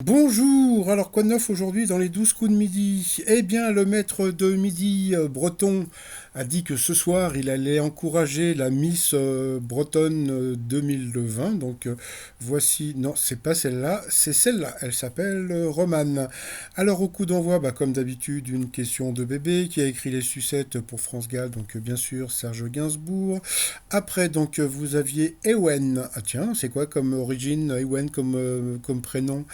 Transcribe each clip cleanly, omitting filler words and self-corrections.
Bonjour, alors quoi de neuf aujourd'hui dans les 12 coups de midi? Eh bien, le maître de midi breton a dit que ce soir il allait encourager la Miss Bretonne 2020. Donc voici, non, c'est pas celle-là, c'est celle-là. Elle s'appelle Romane. Alors au coup d'envoi, comme d'habitude, une question de bébé qui a écrit les sucettes pour France Gall. Donc bien sûr, Serge Gainsbourg. Après, donc vous aviez Ewen. Ah tiens, c'est quoi comme origine, Ewen comme prénom?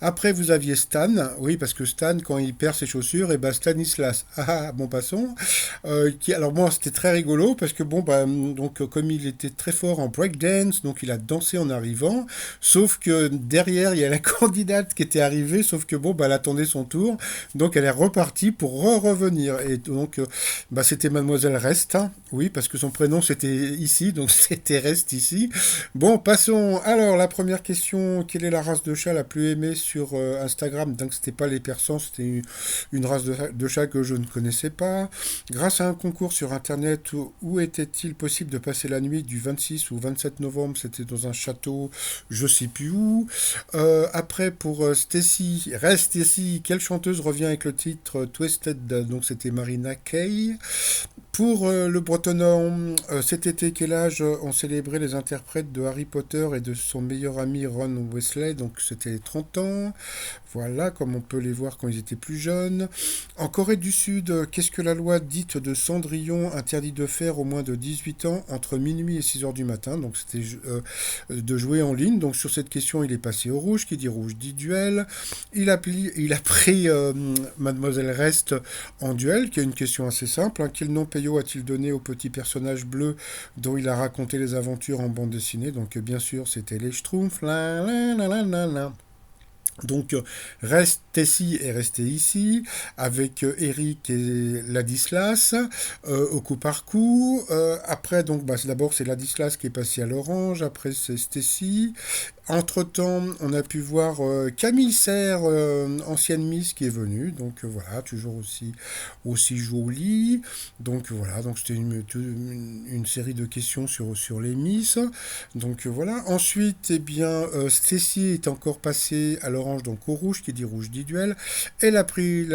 Après, vous aviez Stan, oui, parce que Stan, quand il perd ses chaussures, et ben Stanislas, bon, passons. Alors, bon, c'était très rigolo, parce que, bon, donc, comme il était très fort en breakdance, donc il a dansé en arrivant, sauf que derrière, il y a la candidate qui était arrivée, sauf que, bon, elle attendait son tour, donc elle est repartie pour revenir. Et donc, c'était Mademoiselle Rest, hein, oui, parce que son prénom, c'était ici, donc c'était Rest ici. Bon, passons. Alors, la première question, quelle est la race de chat la plus aimée sur Instagram? Donc, c'était pas les persans, c'était une race de chat que je ne connaissais pas. Grâce à un concours sur Internet, où était-il possible de passer la nuit du 26 au 27 novembre? C'était dans un château, je sais plus où. Après, pour Stacy, reste Stacy, quelle chanteuse revient avec le titre Twisted? Donc, c'était Marina Kaye. Pour le bretonnant, cet été, quel âge ont célébré les interprètes de Harry Potter et de son meilleur ami Ron Weasley? Donc c'était 30 ans. Voilà, comme on peut les voir quand ils étaient plus jeunes. En Corée du Sud, qu'est-ce que la loi dite de Cendrillon interdit de faire au moins de 18 ans entre minuit et 6 heures du matin? Donc c'était de jouer en ligne. Donc sur cette question, il est passé au rouge. Qui dit rouge dit duel. Il a pris Mademoiselle Rest en duel, qui est une question assez simple, hein. Quel nom Peyo a-t-il donné au petit personnage bleu dont il a raconté les aventures en bande dessinée? Donc bien sûr, c'était les Schtroumpfs. Donc reste ici et restez ici avec Eric et Ladislas au coup par coup. Après donc d'abord c'est Ladislas qui est passé à l'orange, après c'est Stacy. Entre-temps, on a pu voir Camille Serre, ancienne Miss, qui est venue. Donc voilà, toujours aussi jolie. Donc voilà, donc c'était une série de questions sur les Miss. Donc voilà. Ensuite, eh bien, Stacy est encore passée à l'orange, donc au rouge, qui dit rouge dit duel. Elle a pris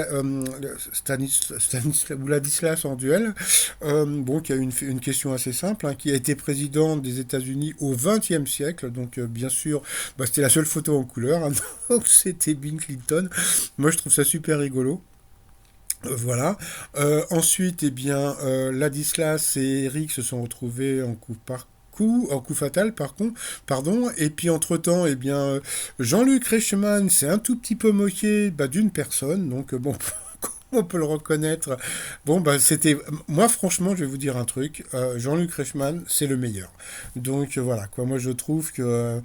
Stanislas ou Ladislas en duel. Bon, qui a une question assez simple, hein, qui a été président des États-Unis au XXe siècle. Donc bien sûr, c'était la seule photo en couleur, hein, donc c'était Bill Clinton. Moi, je trouve ça super rigolo. Voilà. Ensuite, eh bien, Ladislas et Eric se sont retrouvés en coup fatal, pardon. Et puis entre-temps, eh bien, Jean-Luc Reichmann s'est un tout petit peu moqué d'une personne. Donc, bon, on peut le reconnaître. Bon, c'était. Moi, franchement, je vais vous dire un truc. Jean-Luc Reichmann, c'est le meilleur. Donc, voilà, quoi. Moi, je trouve que.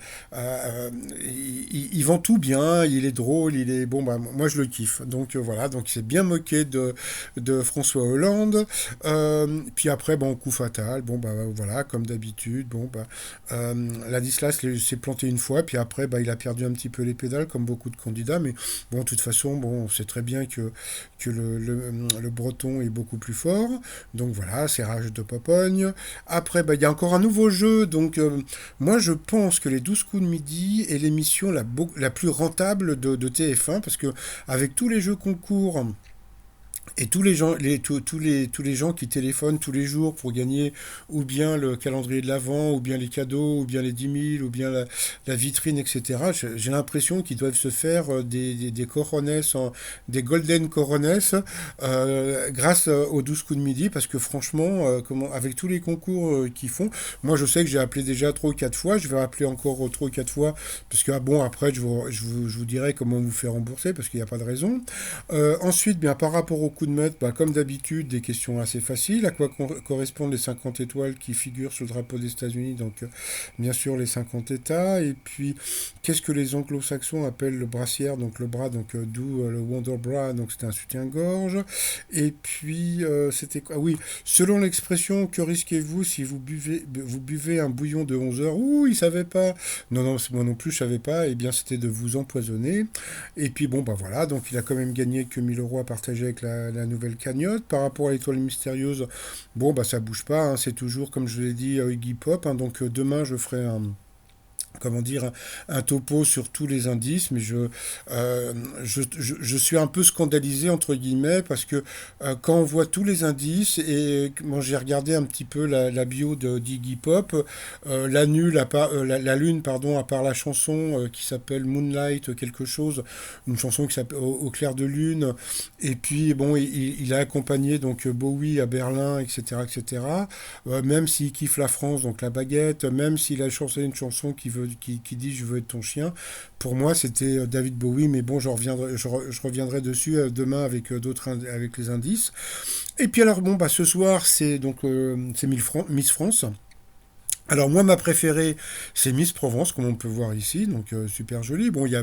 Il vend tout bien, il est drôle, il est. Bon, moi, je le kiffe. Donc, voilà. Donc, il s'est bien moqué de François Hollande. Puis après, bon, coup fatal. Bon, voilà, comme d'habitude. Bon, Ladislas s'est planté une fois. Puis après, il a perdu un petit peu les pédales, comme beaucoup de candidats. Mais bon, de toute façon, bon, on sait très bien que le breton est beaucoup plus fort. Donc voilà, c'est Rage de Popogne. Après, il y a encore un nouveau jeu. Donc moi, je pense que les 12 coups de midi est l'émission la plus rentable de TF1 parce que avec tous les jeux concours et tous les gens qui téléphonent tous les jours pour gagner ou bien le calendrier de l'Avent, ou bien les cadeaux, ou bien les 10 000, ou bien la vitrine, etc. J'ai l'impression qu'ils doivent se faire des coronets, des golden coronets, grâce aux 12 coups de midi, parce que franchement, avec tous les concours qu'ils font, moi je sais que j'ai appelé déjà 3 ou 4 fois, je vais appeler encore 3 ou 4 fois, parce que bon, après je vous dirai comment vous faire rembourser, parce qu'il n'y a pas de raison. Ensuite, bien, par rapport au coup de maître, comme d'habitude, des questions assez faciles. À quoi correspondent les 50 étoiles qui figurent sur le drapeau des États-Unis? Donc, bien sûr, les 50 États. Et puis, qu'est-ce que les anglo-saxons appellent le brassière? Donc, le bras, donc d'où le Wonder Bra, donc c'était un soutien-gorge. Et puis, c'était quoi? Oui, selon l'expression, que risquez-vous si vous buvez un bouillon de 11 heures? Ouh, il savait pas. Non, non, moi non plus, je savais pas. Eh bien, c'était de vous empoisonner. Et puis bon, voilà, donc il a quand même gagné que 1 000 € à partager avec la nouvelle cagnotte. Par rapport à l'étoile mystérieuse, bon, ça bouge pas, hein, c'est toujours, comme je l'ai dit, Iggy Pop. Hein, donc demain, je ferai comment dire, un topo sur tous les indices, mais je suis un peu scandalisé, entre guillemets, parce que quand on voit tous les indices, et bon, j'ai regardé un petit peu la bio de d'Iggy Pop, la lune, pardon, à part la chanson qui s'appelle Moonlight quelque chose, une chanson qui s'appelle Au clair de lune, et puis bon, il a accompagné donc Bowie à Berlin, etc., etc. Même s'il kiffe la France, donc la baguette, même s'il a chanté une chanson qui dit je veux être ton chien, pour moi c'était David Bowie, mais bon, je reviendrai dessus demain avec avec les indices. Et puis alors bon, bah ce soir c'est donc c'est Miss France. Alors moi ma préférée c'est Miss Provence comme on peut voir ici, donc super jolie. Bon il y a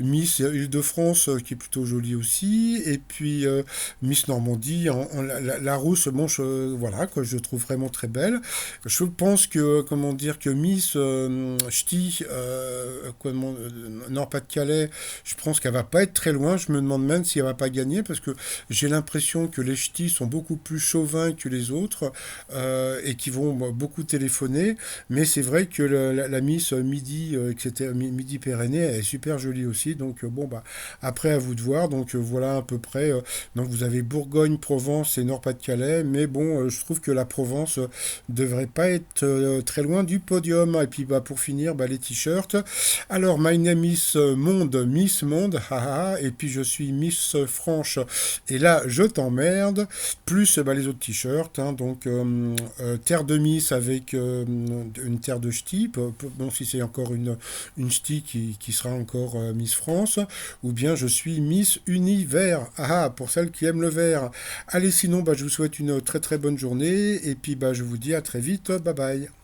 Miss Île-de-France qui est plutôt jolie aussi, et puis Miss Normandie la rousse, bon voilà que je trouve vraiment très belle. Je pense que comment dire que Miss Ch'ti Nord-Pas-de-Calais, je pense qu'elle va pas être très loin. Je me demande même si elle va pas gagner parce que j'ai l'impression que les Ch'tis sont beaucoup plus chauvins que les autres et qui vont beaucoup téléphoner. Mais c'est vrai que la Miss Midi, Midi-Pyrénées, elle est super jolie aussi. Donc bon, bah, après à vous de voir. Donc voilà à peu près. Donc vous avez Bourgogne, Provence et Nord-Pas-de-Calais. Mais bon, je trouve que la Provence devrait pas être très loin du podium. Et puis bah, pour finir, bah, les t-shirts. Alors, my name is Monde, Miss Monde, haha, et puis je suis Miss Franche. Et là, je t'emmerde. Plus bah, les autres t-shirts. Hein, donc, terre de Miss avec une terre de ch'ti. Bon, si c'est encore une ch'ti qui sera encore Miss France. Ou bien je suis Miss Univers. Ah, pour celles qui aiment le vert. Allez, sinon, bah, je vous souhaite une très très bonne journée. Et puis, bah, je vous dis à très vite. Bye bye.